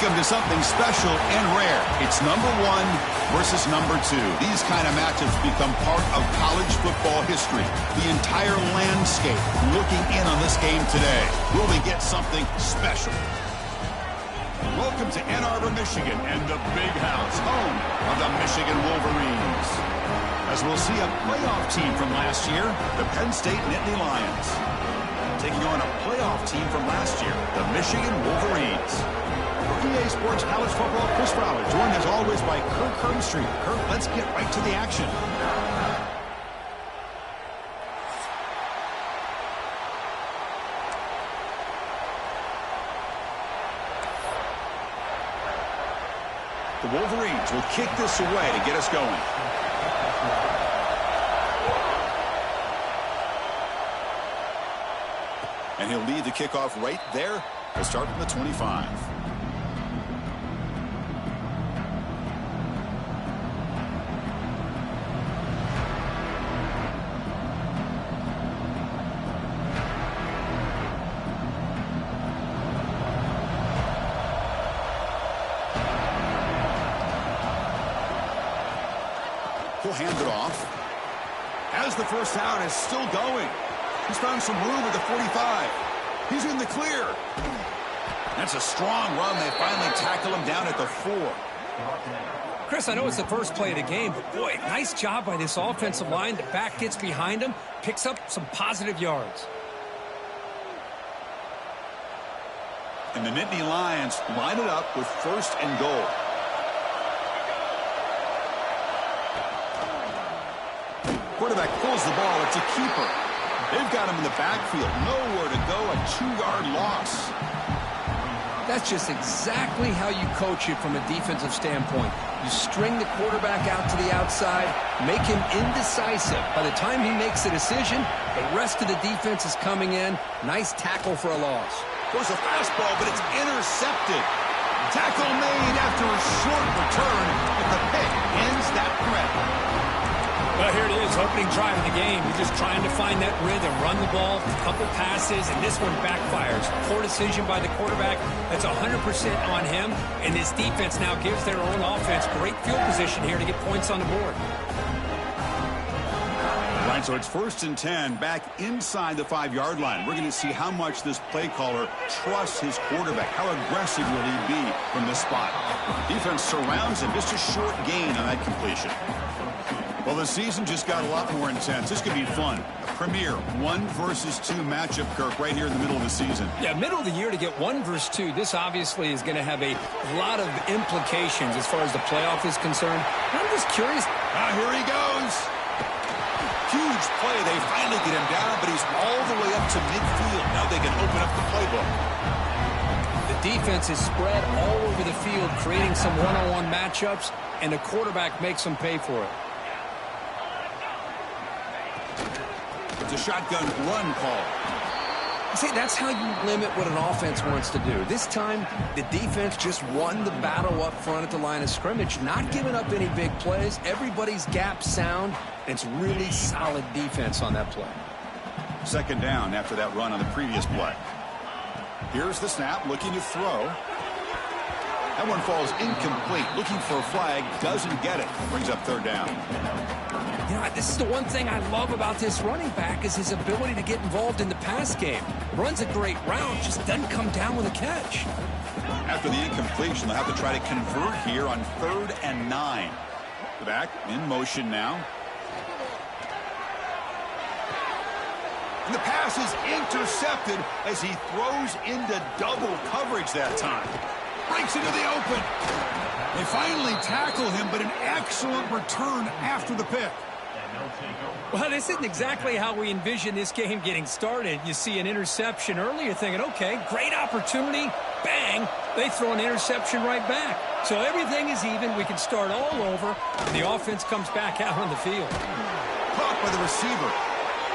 them to something special and rare. It's number 1 versus number 2. These kind of matchups become part of college football history. The entire landscape looking in on this game today. Will they get something special? Welcome to Ann Arbor, Michigan, and the Big House, home of the Michigan Wolverines. As we'll see a playoff team from last year, the Penn State Nittany Lions, taking on a playoff team from last year, the Michigan Wolverines. For EA Sports College Football, Chris Fowler, joined as always by Kirk Hermstreet. Kirk, let's get right to the action. The Wolverines will kick this away to get us going. And he'll lead the kickoff right there. We'll start from the 25. He'll hand it off. As the first down is still going. He's found some room at the 45. He's in the clear. That's a strong run. They finally tackle him down at the 4. Chris, I know it's the first play of the game, but boy, nice job by this offensive line. The back gets behind him, picks up some positive yards. And the Nittany Lions line it up with 1st and goal. Quarterback pulls the ball. It's a keeper. They've got him in the backfield. Nowhere to go. A 2-yard loss. That's just exactly how you coach it from a defensive standpoint. You string the quarterback out to the outside, make him indecisive. By the time he makes the decision, the rest of the defense is coming in. Nice tackle for a loss. Goes a fastball, but it's intercepted. Tackle made after a short return, but the pick ends that threat. Well, here it is, opening drive of the game. You're just trying to find that rhythm, run the ball, a couple passes, and this one backfires. Poor decision by the quarterback. That's 100% on him, and this defense now gives their own offense great field position here to get points on the board. Right, so it's 1st and 10 back inside the 5-yard line. We're going to see how much this play caller trusts his quarterback. How aggressive will he be from this spot? Defense surrounds him. Just a short gain on that completion. Well, the season just got a lot more intense. This could be fun. A premier 1 versus 2 matchup, Kirk, right here in the middle of the season. Yeah, middle of the year to get 1 versus 2. This obviously is going to have a lot of implications as far as the playoff is concerned. I'm just curious. Here he goes. Huge play. They finally get him down, but he's all the way up to midfield. Now they can open up the playbook. The defense is spread all over the field, creating some one-on-one matchups, and the quarterback makes them pay for it. It's a shotgun run call. See, that's how you limit what an offense wants to do. This time, the defense just won the battle up front at the line of scrimmage, not giving up any big plays. Everybody's gap sound, and it's really solid defense on that play. 2nd down after that run on the previous play. Here's the snap, looking to throw. That one falls incomplete. Looking for a flag, doesn't get it. Brings up 3rd down. You know, this is the one thing I love about this running back is his ability to get involved in the pass game. Runs a great route, just doesn't come down with a catch. After the incompletion, they'll have to try to convert here on 3rd and 9. The back in motion now. And the pass is intercepted as he throws into double coverage that time. Breaks into the open. They finally tackle him, but an excellent return after the pick. Well, this isn't exactly how we envision this game getting started. You see an interception early, you're thinking, okay, great opportunity. Bang, they throw an interception right back. So everything is even. We can start all over, and the offense comes back out on the field. Caught by the receiver.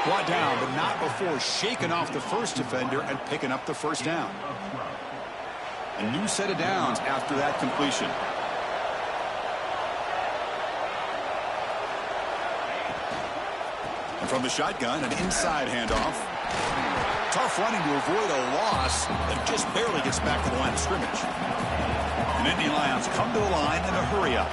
Brought down, but not before shaking off the first defender and picking up the 1st down. A new set of downs after that completion. And from the shotgun, an inside handoff. Tough running to avoid a loss, but just barely gets back to the line of scrimmage. downs. Come to the line in a hurry up.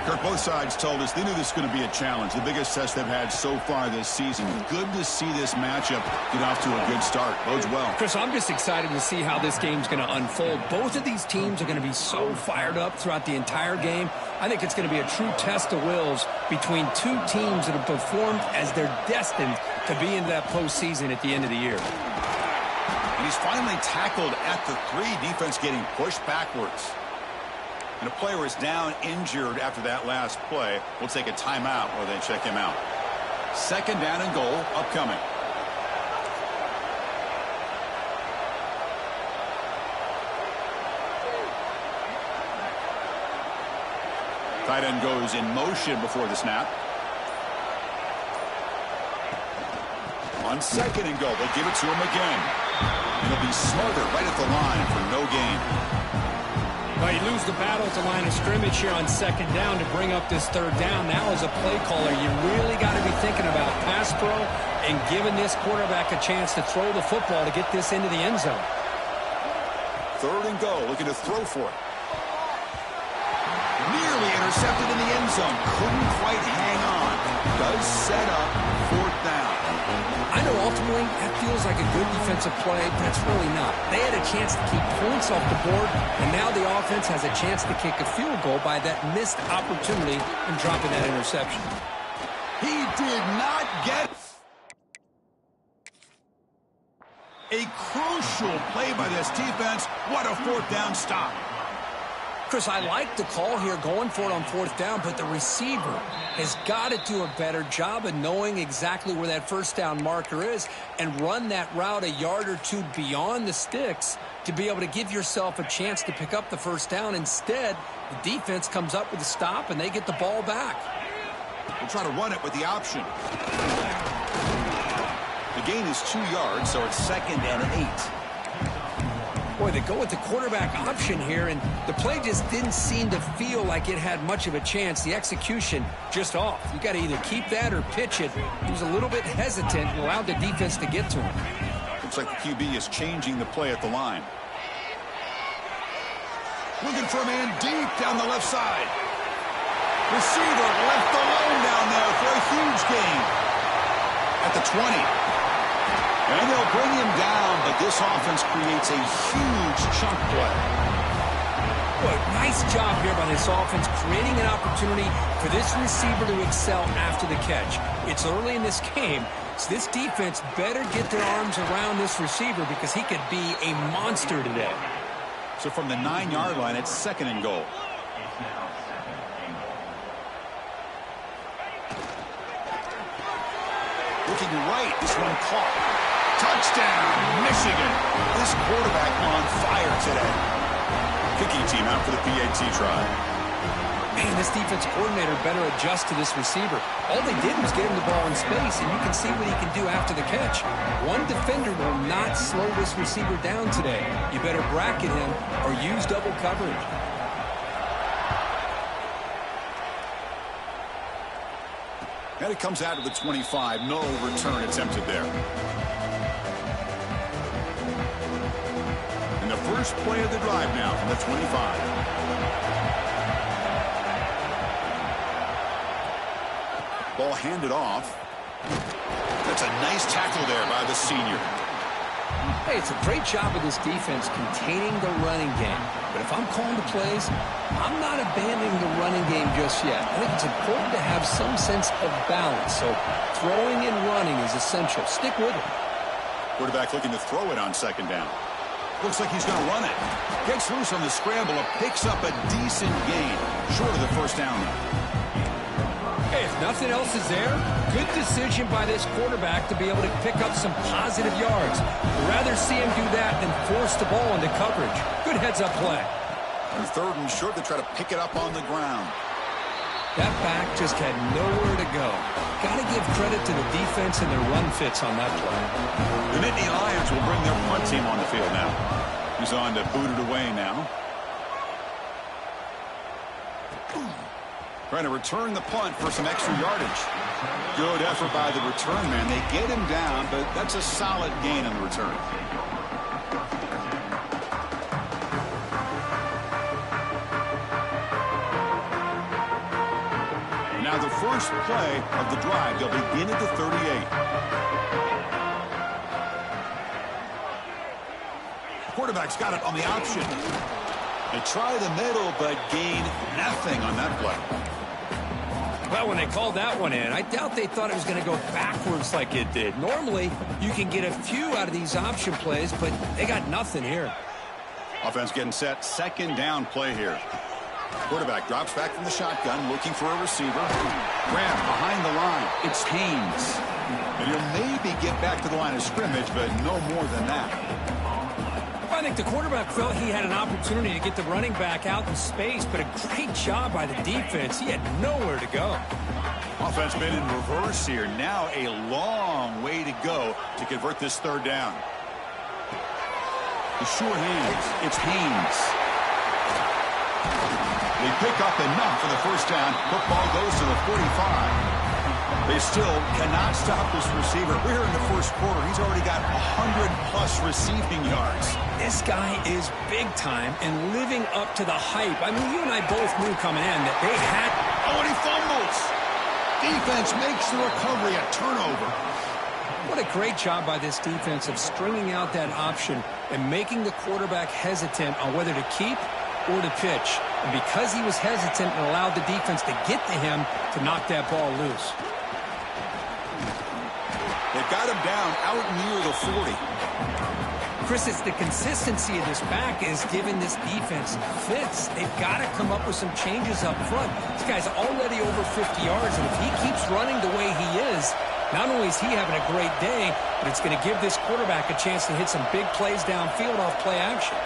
Kirk, both sides told us they knew this was going to be a challenge, the biggest test they've had so far this season. Good to see this matchup get off to a good start. Bodes well. Chris, I'm just excited to see how this game's going to unfold. Both of these teams are going to be so fired up throughout the entire game. I think it's going to be a true test of wills between two teams that have performed as they're destined to be in that postseason at the end of the year. And he's finally tackled at the 3. Defense getting pushed backwards. And a player is down injured after that last play. We'll take a timeout while they check him out. 2nd down and goal upcoming. Tight end goes in motion before the snap. On 2nd and goal, they'll give it to him again. And he'll be smothered right at the line for no gain. Well, you lose the battle at the line of scrimmage here on 2nd down to bring up this 3rd down. Now as a play caller, you really got to be thinking about pass pro and giving this quarterback a chance to throw the football to get this into the end zone. 3rd and goal, looking to throw for it. Nearly intercepted in the end zone. Couldn't quite hang on. Does set up 4th down. I know ultimately that feels like a good defensive play, but it's really not. They had a chance to keep points off the board, and now the offense has a chance to kick a field goal by that missed opportunity and dropping that interception. He did not get a crucial play by this defense. What a 4th down stop. Chris, I like the call here going for it on 4th down, but the receiver has got to do a better job of knowing exactly where that 1st down marker is and run that route a yard or 2 beyond the sticks to be able to give yourself a chance to pick up the 1st down. Instead, the defense comes up with a stop and they get the ball back. We'll try to run it with the option. The gain is 2 yards, so it's 2nd and 8. Boy, they go with the quarterback option here, and the play just didn't seem to feel like it had much of a chance. The execution just off. You got to either keep that or pitch it. He was a little bit hesitant and allowed the defense to get to him. Looks like the QB is changing the play at the line. Looking for a man deep down the left side. Receiver left alone down there for a huge gain. At the 20. And they'll bring him down, but this offense creates a huge chunk play. Boy, nice job here by this offense, creating an opportunity for this receiver to excel after the catch. It's early in this game, so this defense better get their arms around this receiver because he could be a monster today. So from the 9-yard line, it's 2nd and goal. Looking right, this one caught. Touchdown, Michigan. This quarterback on fire today. Kicking team out for the PAT try. Man, this defense coordinator better adjust to this receiver. All they did was get him the ball in space, and you can see what he can do after the catch. One defender will not slow this receiver down today. You better bracket him or use double coverage. And it comes out of the 25. No return attempted there. And the first play of the drive now from the 25. Ball handed off. That's a nice tackle there by the senior. Hey, it's a great job of this defense containing the running game. But if I'm calling the plays, I'm not abandoning the running game just yet. I think it's important to have some sense of balance. So throwing and running is essential. Stick with it. Quarterback looking to throw it on 2nd down. Looks like he's going to run it. Gets loose on the scramble and picks up a decent gain. Short of the 1st down. Hey, if nothing else is there, good decision by this quarterback to be able to pick up some positive yards. I'd rather see him do that than force the ball into coverage. Good heads-up play. And 3rd and short, they try to pick it up on the ground. That back just had nowhere to go. Got to give credit to the defense and their run fits on that play. The Nittany Lions will bring their punt team on the field now. He's on to boot it away now. Trying to return the punt for some extra yardage. Good effort by the return man. They get him down, but that's a solid gain on the return. Now the first play of the drive, they'll begin at the 38. Quarterback's got it on the option. They try the middle, but gain nothing on that play. Well, when they called that one in, I doubt they thought it was going to go backwards like it did. Normally, you can get a few out of these option plays, but they got nothing here. Offense getting set. Second down play here. Quarterback drops back from the shotgun, looking for a receiver. Grab behind the line. It's Haynes. And he'll maybe get back to the line of scrimmage, but no more than that. I think the quarterback felt he had an opportunity to get the running back out in space, but a great job by the defense. He had nowhere to go. Offense been in reverse here. Now a long way to go to convert this third down. The sure hands. It's Haynes. They pick up enough for the first down. Football goes to the 45. They still cannot stop this receiver. We're in the first quarter. He's already got 100-plus receiving yards. This guy is big time and living up to the hype. I mean, you and I both knew coming in that they had... Oh, and he fumbles. Defense makes the recovery a turnover. What a great job by this defense of stringing out that option and making the quarterback hesitant on whether to keep or to pitch. And because he was hesitant and allowed the defense to get to him to knock that ball loose. They've got him down out near the 40. Chris, it's the consistency of this back is giving this defense fits. They've got to come up with some changes up front. This guy's already over 50 yards, and if he keeps running the way he is, not only is he having a great day, but it's going to give this quarterback a chance to hit some big plays downfield off play action.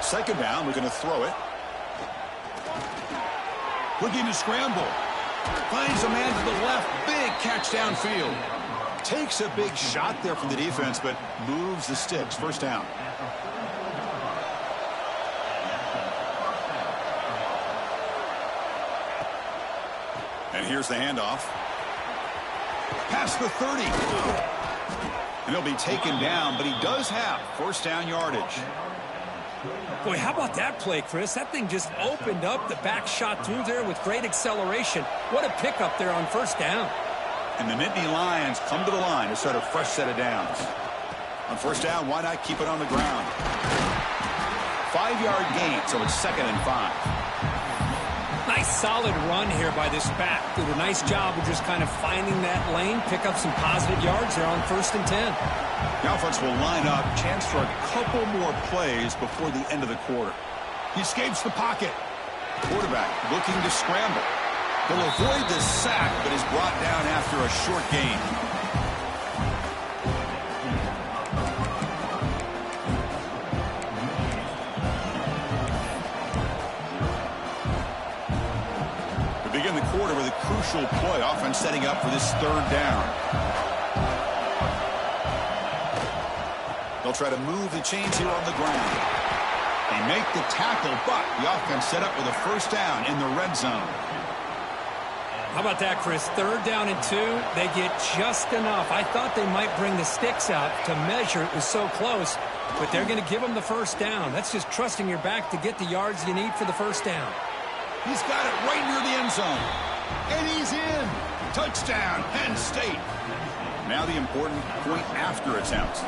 Second down, we're going to throw it. Looking to scramble. Finds a man to the left. Big catch downfield. Takes a big shot there from the defense, but moves the sticks. First down. And here's the handoff. Past the 30. And he'll be taken down, but he does have first down yardage. Boy, how about that play, Chris? That thing just opened up. The back shot through there with great acceleration. What a pickup there on first down. And the Nittany Lions come to the line to start a fresh set of downs. On first down, why not keep it on the ground? 5-yard gain, so it's 2nd and 5. Nice solid run here by this back. Did a nice job of just kind of finding that lane, pick up some positive yards there on 1st and 10. The offense will line up, chance for a couple more plays before the end of the quarter. He escapes the pocket. Quarterback looking to scramble. He'll avoid the sack, but is brought down after a short gain. We begin the quarter with a crucial play. Offense setting up for this third down. They'll try to move the chains here on the ground. They make the tackle, but the offense set up with a first down in the red zone. How about that, Chris? 3rd down and 2. They get just enough. I thought they might bring the sticks out to measure. It was so close, but they're going to give them the first down. That's just trusting your back to get the yards you need for the first down. He's got it right near the end zone. And he's in. Touchdown, Penn State. Now the important point after attempt.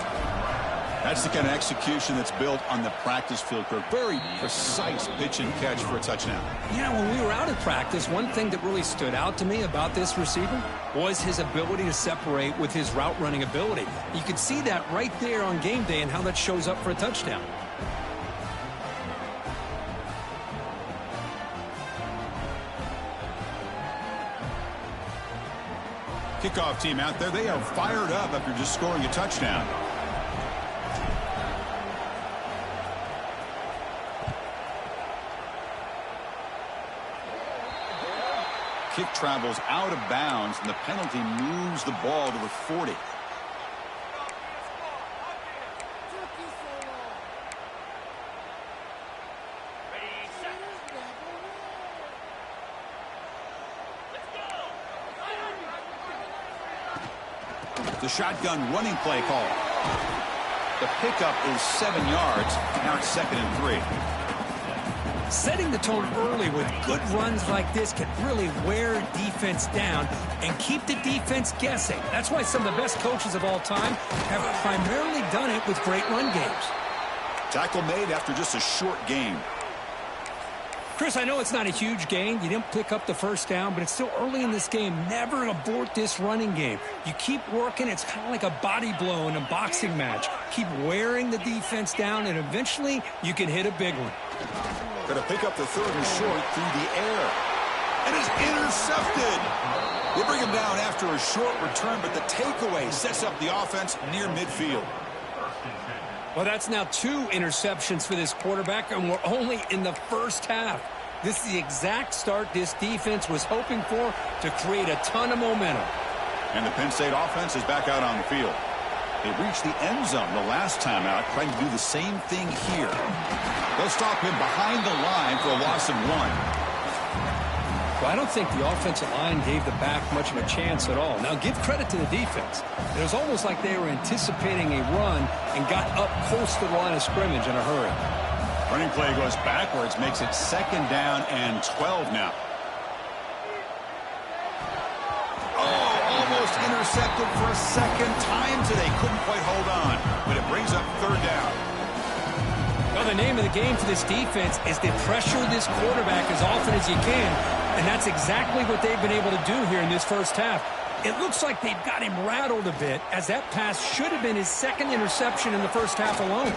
That's the kind of execution that's built on the practice field. Very precise pitch and catch for a touchdown. Yeah, when we were out at practice, one thing that really stood out to me about this receiver was his ability to separate with his route running ability. You could see that right there on game day and how that shows up for a touchdown. Kickoff team out there, they are fired up after just scoring a touchdown. Kick travels out of bounds, and the penalty moves the ball to the 40. The shotgun running play call. The pickup is 7 yards. Now it's 2nd and 3. Setting the tone early with good runs like this can really wear defense down and keep the defense guessing. That's why some of the best coaches of all time have primarily done it with great run games. Tackle made after just a short gain. Chris, I know it's not a huge gain. You didn't pick up the first down, but it's still early in this game. Never abort this running game. You keep working. It's kind of like a body blow in a boxing match. Keep wearing the defense down, and eventually you can hit a big one. Going to pick up the third and short through the air. And is intercepted. They bring him down after a short return, but the takeaway sets up the offense near midfield. Well, that's now 2 interceptions for this quarterback, and we're only in the first half. This is the exact start this defense was hoping for to create a ton of momentum. And the Penn State offense is back out on the field. They reached the end zone the last time out, trying to do the same thing here. They'll stop him behind the line for a loss of 1. Well, I don't think the offensive line gave the back much of a chance at all. Now, give credit to the defense. It was almost like they were anticipating a run and got up close to the line of scrimmage in a hurry. Running play goes backwards, makes it 2nd down and 12 now. Oh, almost intercepted for a second time today. Couldn't quite hold on, but it brings up 3rd down. Well, the name of the game for this defense is to pressure this quarterback as often as you can, and that's exactly what they've been able to do here in this first half. It looks like they've got him rattled a bit, as that pass should have been his 2nd interception in the first half alone.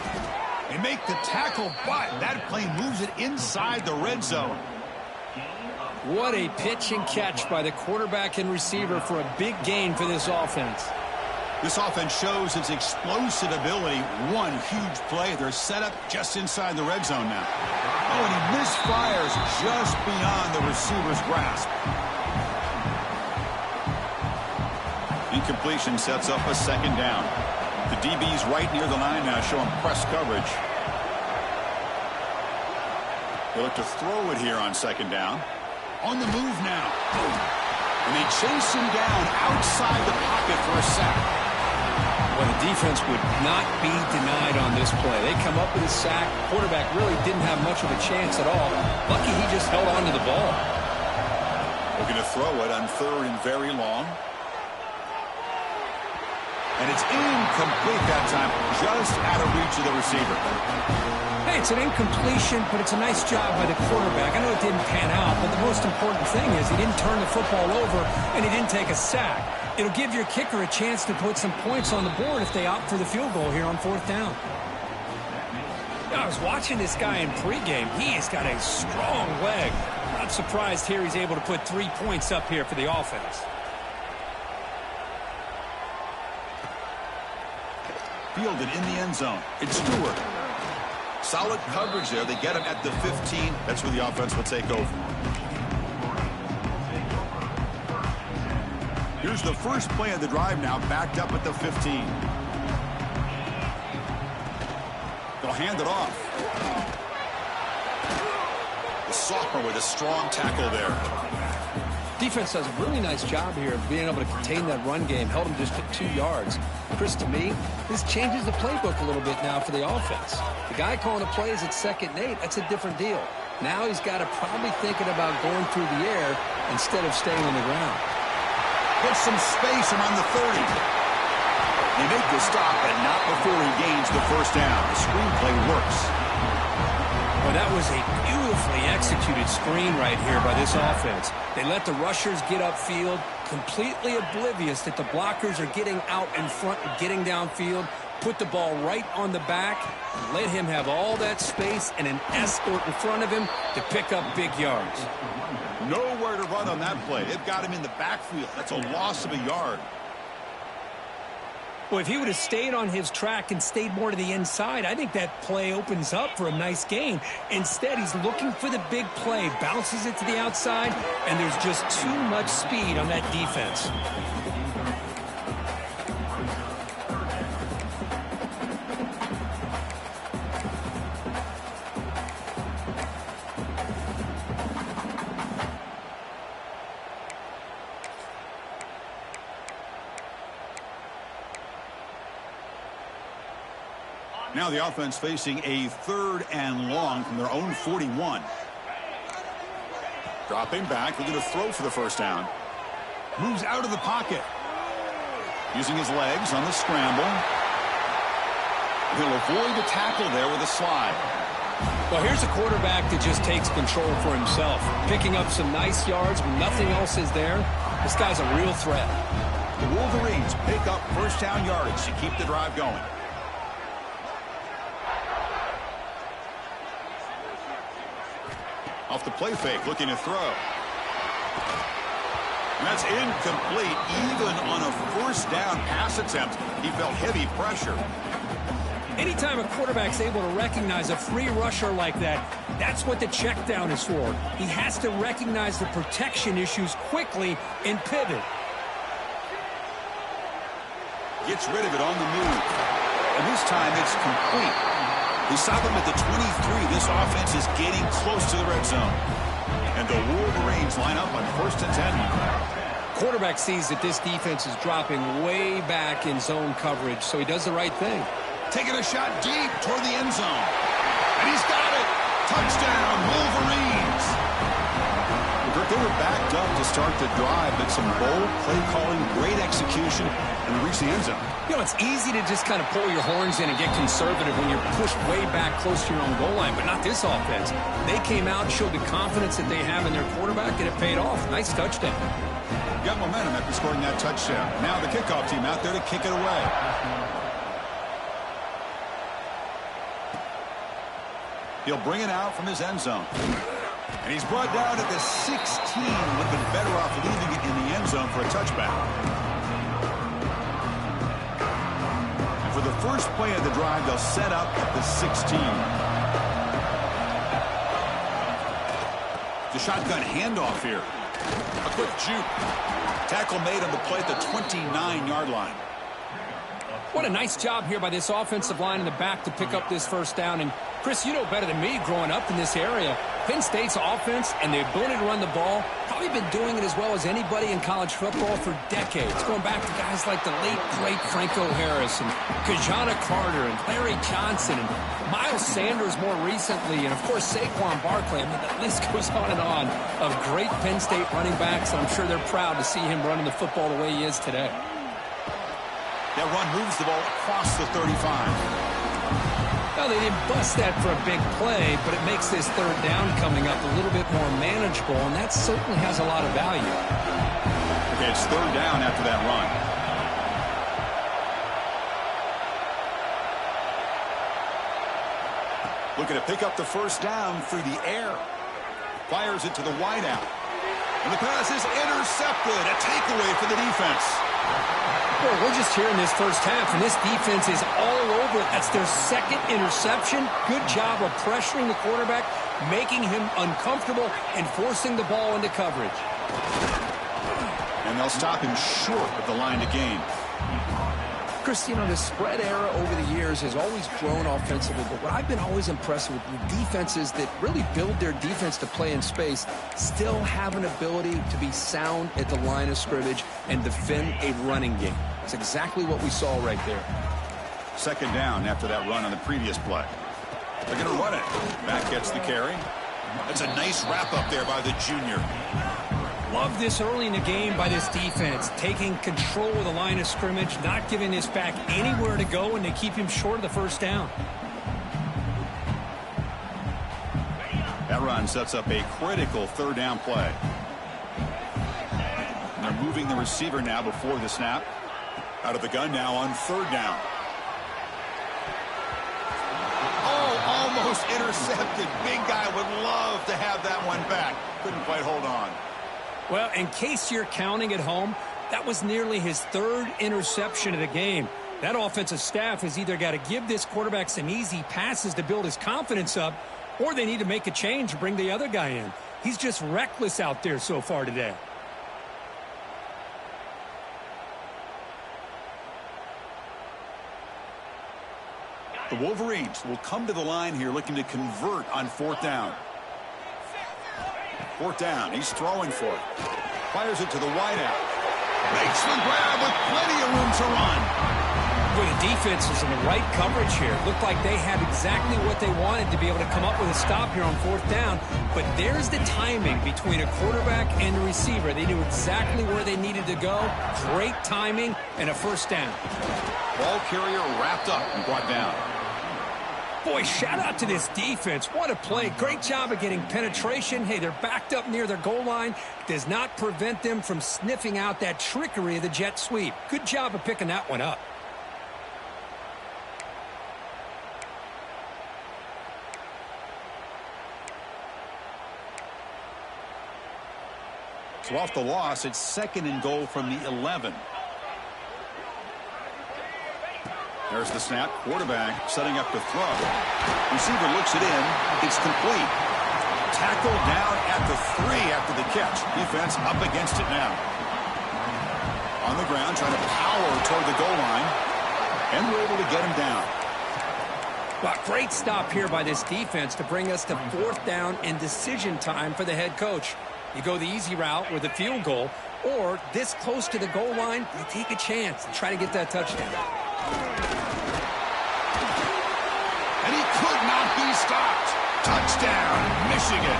They make the tackle, but that play moves it inside the red zone. What a pitch and catch by the quarterback and receiver for a big gain for this offense. This offense shows its explosive ability. One huge play. They're set up just inside the red zone now. Oh, and he misfires just beyond the receiver's grasp. Incompletion sets up a 2nd down. The DB's right near the line now, showing press coverage. They look to throw it here on 2nd down. On the move now. And they chase him down outside the pocket for a sack. Well, the defense would not be denied on this play. They come up with a sack. Quarterback really didn't have much of a chance at all. Lucky he just held on to the ball. Looking to throw it on 3rd and very long. And it's incomplete that time, just out of reach of the receiver. Hey, it's an incompletion, but it's a nice job by the quarterback. I know it didn't pan out, but the most important thing is he didn't turn the football over and he didn't take a sack. It'll give your kicker a chance to put some points on the board if they opt for the field goal here on 4th down. I was watching this guy in pregame. He has got a strong leg. Not surprised here he's able to put 3 points up here for the offense. Fielded in the end zone. It's Stewart. Solid coverage there. They get him at the 15. That's where the offense will take over. Here's the first play of the drive now, backed up at the 15. They'll hand it off. The sophomore with a strong tackle there. Defense does a really nice job here of being able to contain that run game. Held him just at 2 yards. Chris, to me, this changes the playbook a little bit now for the offense. The guy calling the plays at 2nd and 8, that's a different deal. Now he's got to probably thinking about going through the air instead of staying on the ground. Gets some space around the 30. They make the stop, but not before he gains the 1st down. The screenplay works. Well, that was a beautifully executed screen right here by this offense. They let the rushers get upfield, completely oblivious that the blockers are getting out in front and getting downfield, put the ball right on the back, and let him have all that space and an escort in front of him to pick up big yards. Nowhere to run on that play. They've got him in the backfield. That's a loss of a yard. Well, if he would have stayed on his track and stayed more to the inside, I think that play opens up for a nice gain. Instead, he's looking for the big play, bounces it to the outside, and there's just too much speed on that defense. Now the offense facing a 3rd and long from their own 41. Dropping back, looking to throw for the first down. Moves out of the pocket. Using his legs on the scramble. He'll avoid the tackle there with a slide. Well, here's a quarterback that just takes control for himself. Picking up some nice yards when nothing else is there. This guy's a real threat. The Wolverines pick up first down yards to keep the drive going. Off the play fake, looking to throw. And that's incomplete. Even on a first down pass attempt, he felt heavy pressure. Anytime a quarterback's able to recognize a free rusher like that, that's what the check down is for. He has to recognize the protection issues quickly and pivot. Gets rid of it on the move. And this time it's complete. They stop him at the 23. This offense is getting close to the red zone. And the Wolverines line up on 1st and 10. Quarterback sees that this defense is dropping way back in zone coverage, so he does the right thing. Taking a shot deep toward the end zone. And he's got it. Touchdown, Wolverines. They were backed up to start the drive, but some bold play calling, great execution, and reach the end zone. You know, it's easy to just kind of pull your horns in and get conservative when you're pushed way back close to your own goal line, but not this offense. They came out and showed the confidence that they have in their quarterback, and it paid off. Nice touchdown. Got momentum after scoring that touchdown. Now the kickoff team out there to kick it away. He'll bring it out from his end zone. And he's brought down at the 16. Would have been better off leaving it in the end zone for a touchback. And for the first play of the drive, they'll set up at the 16. The shotgun handoff here. A quick juke. Tackle made on the play at the 29-yard line. What a nice job here by this offensive line in the back to pick up this first down. And, Chris, you know better than me growing up in this area, Penn State's offense and the ability to run the ball, probably been doing it as well as anybody in college football for decades, going back to guys like the late, great Franco Harris and Kajana Carter and Larry Johnson and Miles Sanders more recently, and, of course, Saquon Barkley. I mean, the list goes on of great Penn State running backs, and I'm sure they're proud to see him running the football the way he is today. That run moves the ball across the 35. Well, they didn't bust that for a big play, but it makes this third down coming up a little bit more manageable, and that certainly has a lot of value. Okay, it's third down after that run. Looking to pick up the first down through the air. Fires it to the wideout. And the pass is intercepted. A takeaway for the defense. Well, we're just here in this first half, and this defense is all over it. That's their second interception. Good job of pressuring the quarterback, making him uncomfortable, and forcing the ball into coverage. And they'll stop him short of the line to gain. Chris, you know, the spread era over the years has always grown offensively, but what I've been always impressed with the defenses that really build their defense to play in space still have an ability to be sound at the line of scrimmage and defend a running game. That's exactly what we saw right there. Second down after that run on the previous play. They're going to run it. Back gets the carry. That's a nice wrap up there by the junior. Love this early in the game by this defense, taking control of the line of scrimmage, not giving this back anywhere to go, and they keep him short of the first down. That run sets up a critical third down play. And they're moving the receiver now before the snap. Out of the gun now on third down. Oh, almost intercepted. Big guy would love to have that one back. Couldn't quite hold on. Well, in case you're counting at home, that was nearly his third interception of the game. That offensive staff has either got to give this quarterback some easy passes to build his confidence up, or they need to make a change and bring the other guy in. He's just reckless out there so far today. The Wolverines will come to the line here looking to convert on fourth down. Fourth down. He's throwing for it. Fires it to the wideout. Makes the grab with plenty of room to run. Well, the defense is in the right coverage here. Looked like they had exactly what they wanted to be able to come up with a stop here on 4th down. But there's the timing between a quarterback and the receiver. They knew exactly where they needed to go. Great timing and a 1st down. Ball carrier wrapped up and brought down. Boy, shout out to this defense. What a play. Great job of getting penetration. Hey, they're backed up near their goal line. Does not prevent them from sniffing out that trickery of the jet sweep. Good job of picking that one up. So off the loss, it's 2nd and goal from the 11. There's the snap. Quarterback setting up to throw. Receiver looks it in. It's complete. Tackled down at the 3 after the catch. Defense up against it now. On the ground, trying to power toward the goal line. And we're able to get him down. Well, great stop here by this defense to bring us to 4th down and decision time for the head coach. You go the easy route with a field goal, or this close to the goal line, you take a chance and try to get that touchdown. And he could not be stopped. Touchdown, Michigan.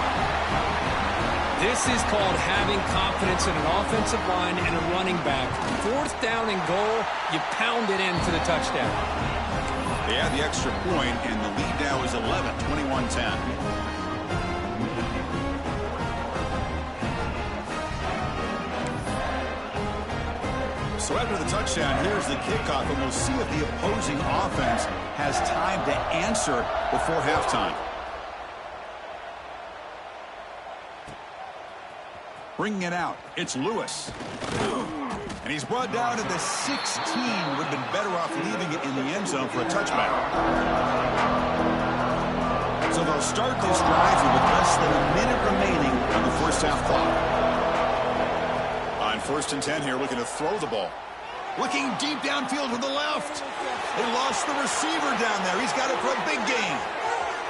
This is called having confidence in an offensive line and a running back. 4th down and goal, you pound it in for the touchdown. They had the extra point, and the lead now is 11, 21-10. So after the touchdown, here's the kickoff, and we'll see if the opposing offense has time to answer before halftime. Bringing it out, it's Lewis. And he's brought down to the 16. Would have been better off leaving it in the end zone for a touchback. So they'll start this drive with less than a minute remaining on the 1st half clock. On 1st and 10 here, looking to throw the ball. Looking deep downfield to the left. They lost the receiver down there. He's got it for a big gain.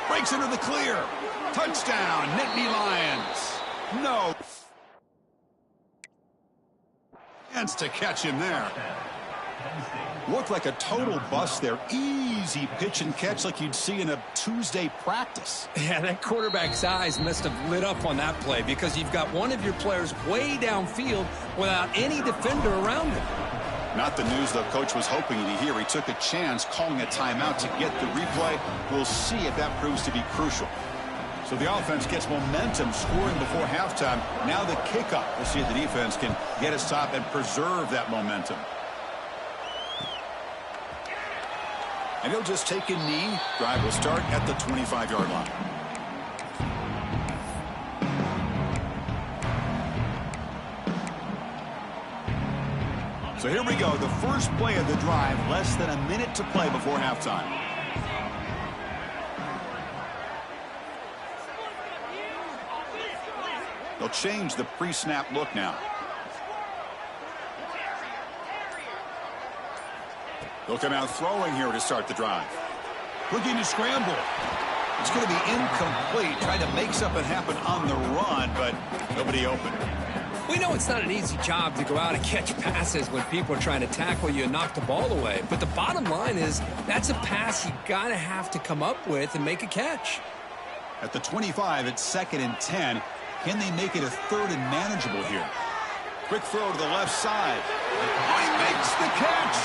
Breaks into the clear. Touchdown, Nittany Lions. No chance to catch him there. Looked like a total bust there. Easy pitch and catch like you'd see in a Tuesday practice. Yeah, that quarterback's eyes must have lit up on that play because you've got one of your players way downfield without any defender around him. Not the news the coach was hoping to hear. He took a chance calling a timeout to get the replay. We'll see if that proves to be crucial. So the offense gets momentum, scoring before halftime. Now the kickoff. We'll see if the defense can get a stop and preserve that momentum. And he'll just take a knee. Drive will start at the 25-yard line. So here we go. The first play of the drive. Less than a minute to play before halftime. They'll change the pre-snap look now. They'll come out throwing here to start the drive. Looking to scramble. It's going to be incomplete. Tried to make something happen on the run, but nobody open. We know it's not an easy job to go out and catch passes when people are trying to tackle you and knock the ball away. But the bottom line is that's a pass you got to have to come up with and make a catch. At the 25, it's 2nd and 10. Can they make it a 3rd and manageable here? Quick throw to the left side. Oh, he makes the catch.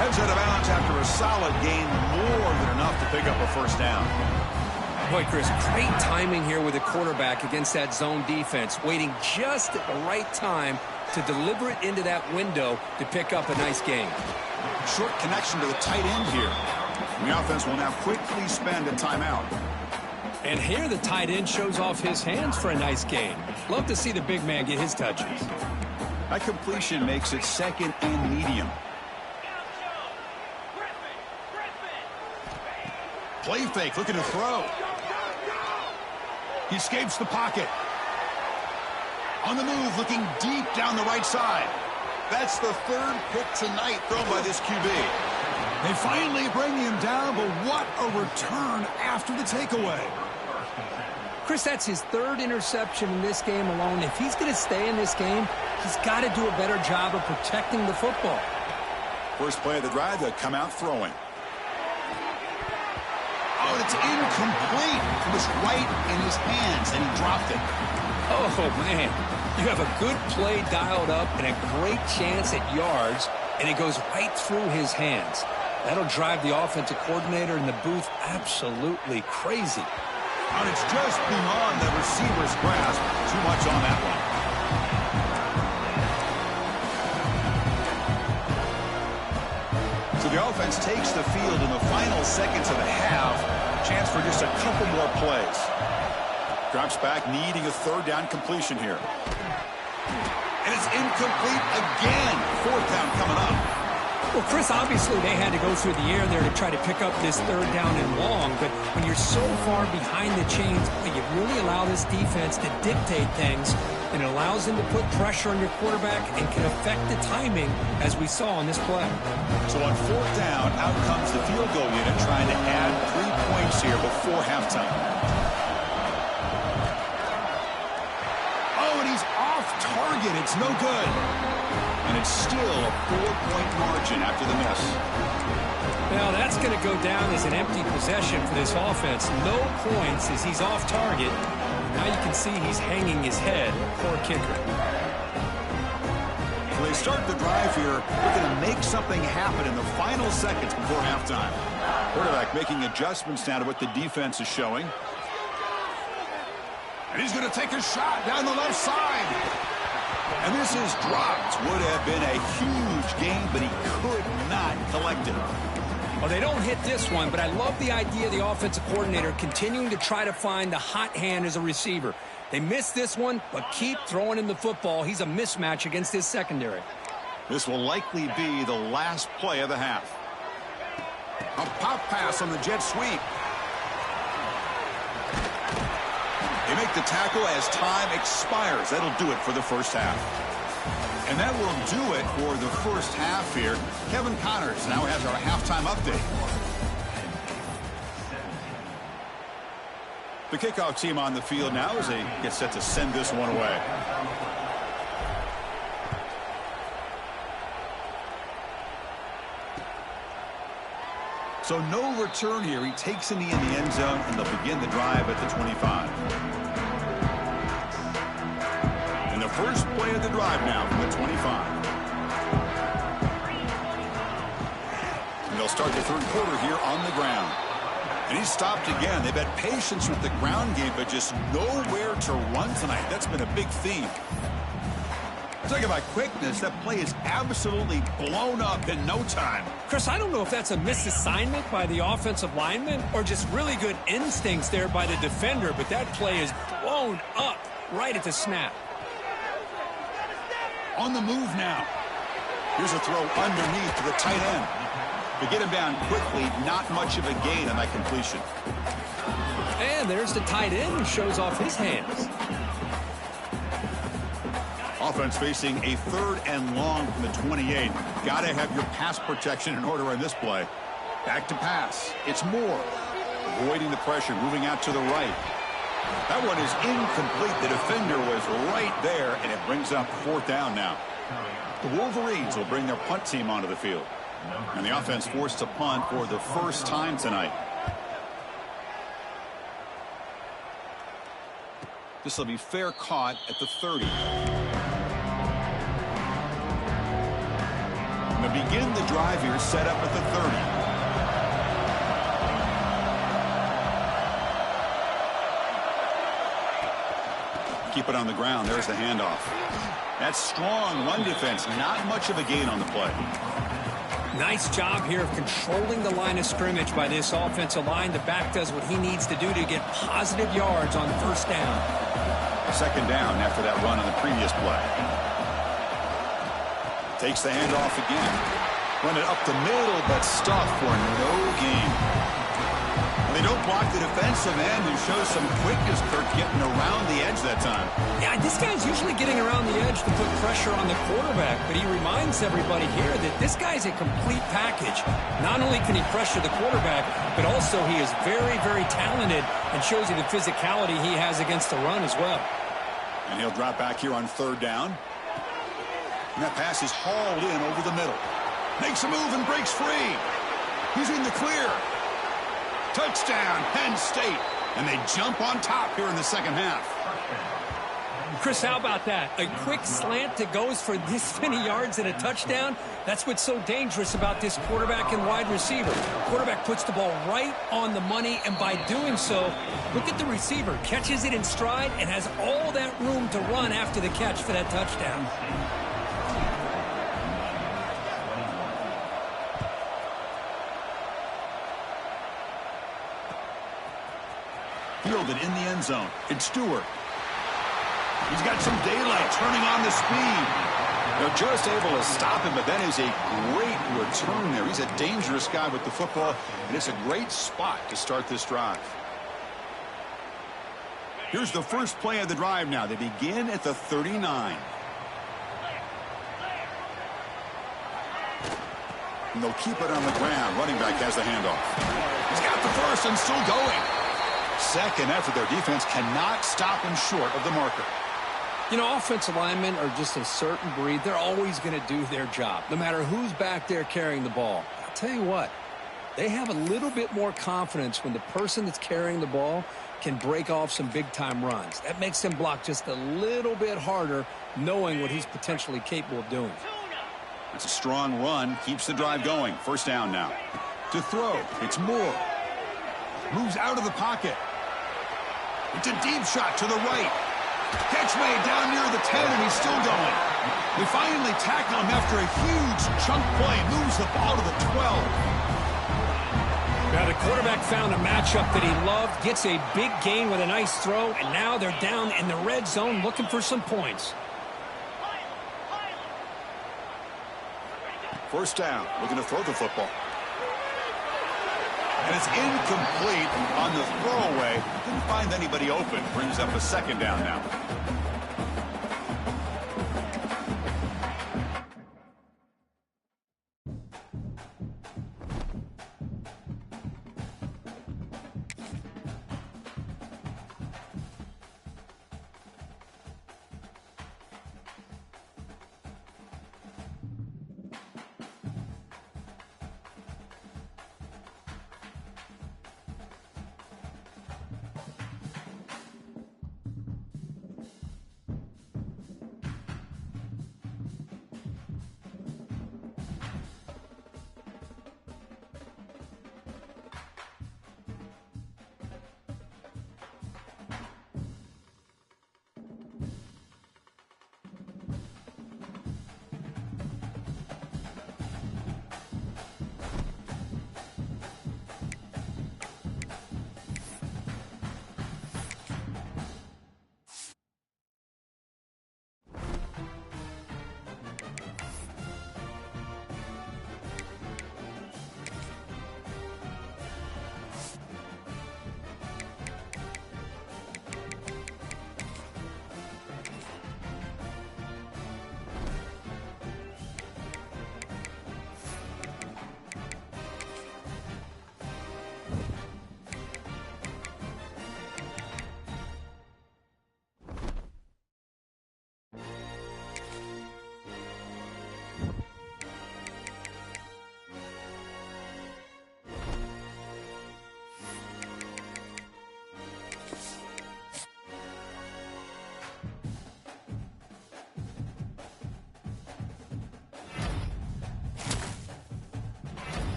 Heads out of bounds after a solid gain, more than enough to pick up a 1st down. Boy, Chris, great timing here with the quarterback against that zone defense, waiting just at the right time to deliver it into that window to pick up a nice gain. Short connection to the tight end here. And the offense will now quickly spend a timeout. And here the tight end shows off his hands for a nice gain. Love to see the big man get his touches. That completion makes it 2nd and medium. Play fake, looking to throw. He escapes the pocket. On the move, looking deep down the right side. That's the 3rd pick tonight thrown by this QB. They finally bring him down, but what a return after the takeaway. Chris, that's his 3rd interception in this game alone. If he's going to stay in this game, he's got to do a better job of protecting the football. First play of the drive, they'll come out throwing. Oh, and it's incomplete. It was right in his hands, and he dropped it. Oh, man. You have a good play dialed up and a great chance at yards, and it goes right through his hands. That'll drive the offensive coordinator in the booth absolutely crazy. And it's just beyond the receiver's grasp. Too much on that one. So the offense takes the field in the final seconds of the half. Chance for just a couple more plays. Drops back, needing a third down completion here. And it's incomplete again. Fourth down coming up. Well, Chris, obviously they had to go through the air there to try to pick up this third down and long, but when you're so far behind the chains, you really allow this defense to dictate things, and it allows them to put pressure on your quarterback and can affect the timing, as we saw on this play. So on fourth down, out comes the field goal unit trying to add 3 points here before halftime. Oh, and he's off target. It's no good. And it's still a 4-point margin after the miss. Now, that's going to go down as an empty possession for this offense. No points as he's off target. Now you can see he's hanging his head. Poor kicker. So they start the drive here, looking to make something happen in the final seconds before halftime. Quarterback making adjustments now to what the defense is showing. And he's going to take a shot down the left side. And this is dropped. Would have been a huge game, but he could not collect it. Well, they don't hit this one, but I love the idea of the offensive coordinator continuing to try to find the hot hand as a receiver. They missed this one, but keep throwing him the football. He's a mismatch against his secondary. This will likely be the last play of the half. A pop pass on the jet sweep. They make the tackle as time expires. That'll do it for the first half. And that will do it for the first half here. Kevin Connors now has our halftime update. The kickoff team on the field now as they get set to send this one away. So no return here. He takes in the end zone, and they'll begin the drive at the 25. And the first play of the drive now from the 25. And they'll start the third quarter here on the ground. And he's stopped again. They've had patience with the ground game, but just nowhere to run tonight. That's been a big theme. Talk about quickness. That play is absolutely blown up in no time. Chris, I don't know if that's a misassignment by the offensive lineman or just really good instincts there by the defender, but that play is blown up right at the snap. On the move now. Here's a throw underneath to the tight end. To get him down quickly, not much of a gain on that completion. And there's the tight end who shows off his hands. Offense facing a third and long from the 28. Got to have your pass protection in order on this play. Back to pass. It's Moore. Avoiding the pressure, moving out to the right. That one is incomplete. The defender was right there, and it brings up fourth down now. The Wolverines will bring their punt team onto the field. And the offense forced to punt for the first time tonight. This will be fair caught at the 30. And to begin the drive here, set up at the 30. Keep it on the ground. There's the handoff. That's strong run defense. Not much of a gain on the play. Nice job here of controlling the line of scrimmage by this offensive line. The back does what he needs to do to get positive yards on first down. Second down after that run on the previous play. Takes the handoff again. Run it up the middle, but stuffed for no gain. They don't block the defensive end and show some quickness, Kirk, getting around the edge that time. Yeah, this guy's usually getting around the edge to put pressure on the quarterback, but he reminds everybody here that this guy's a complete package. Not only can he pressure the quarterback, but also he is very, very talented and shows you the physicality he has against the run as well. And he'll drop back here on third down. And that pass is hauled in over the middle. Makes a move and breaks free. He's in the clear. Touchdown, Penn State. And they jump on top here in the second half. Chris, how about that? A quick slant that goes for this many yards and a touchdown. That's what's so dangerous about this quarterback and wide receiver. Quarterback puts the ball right on the money, and by doing so, look at the receiver. Catches it in stride and has all that room to run after the catch for that touchdown. Fielded in the end zone. It's Stewart. He's got some daylight, turning on the speed. They're just able to stop him, but that is a great return there. He's a dangerous guy with the football, and it's a great spot to start this drive. Here's the first play of the drive now. They begin at the 39. And they'll keep it on the ground. Running back has the handoff. He's got the first and still going. Second effort, their defense cannot stop him short of the marker. You know, offensive linemen are just a certain breed. They're always going to do their job, no matter who's back there carrying the ball. I'll tell you what, they have a little bit more confidence when the person that's carrying the ball can break off some big-time runs. That makes them block just a little bit harder, knowing what he's potentially capable of doing. It's a strong run, keeps the drive going. First down now. To throw, it's Moore. Moves out of the pocket. It's a deep shot to the right. Catch made down near the 10, and he's still going. They finally tackle him after a huge chunk play. Moves the ball to the 12. Now the quarterback found a matchup that he loved, gets a big gain with a nice throw, and now they're down in the red zone looking for some points. First down, looking to throw the football. And it's incomplete on the throwaway. Didn't find anybody open. Brings up a second down now.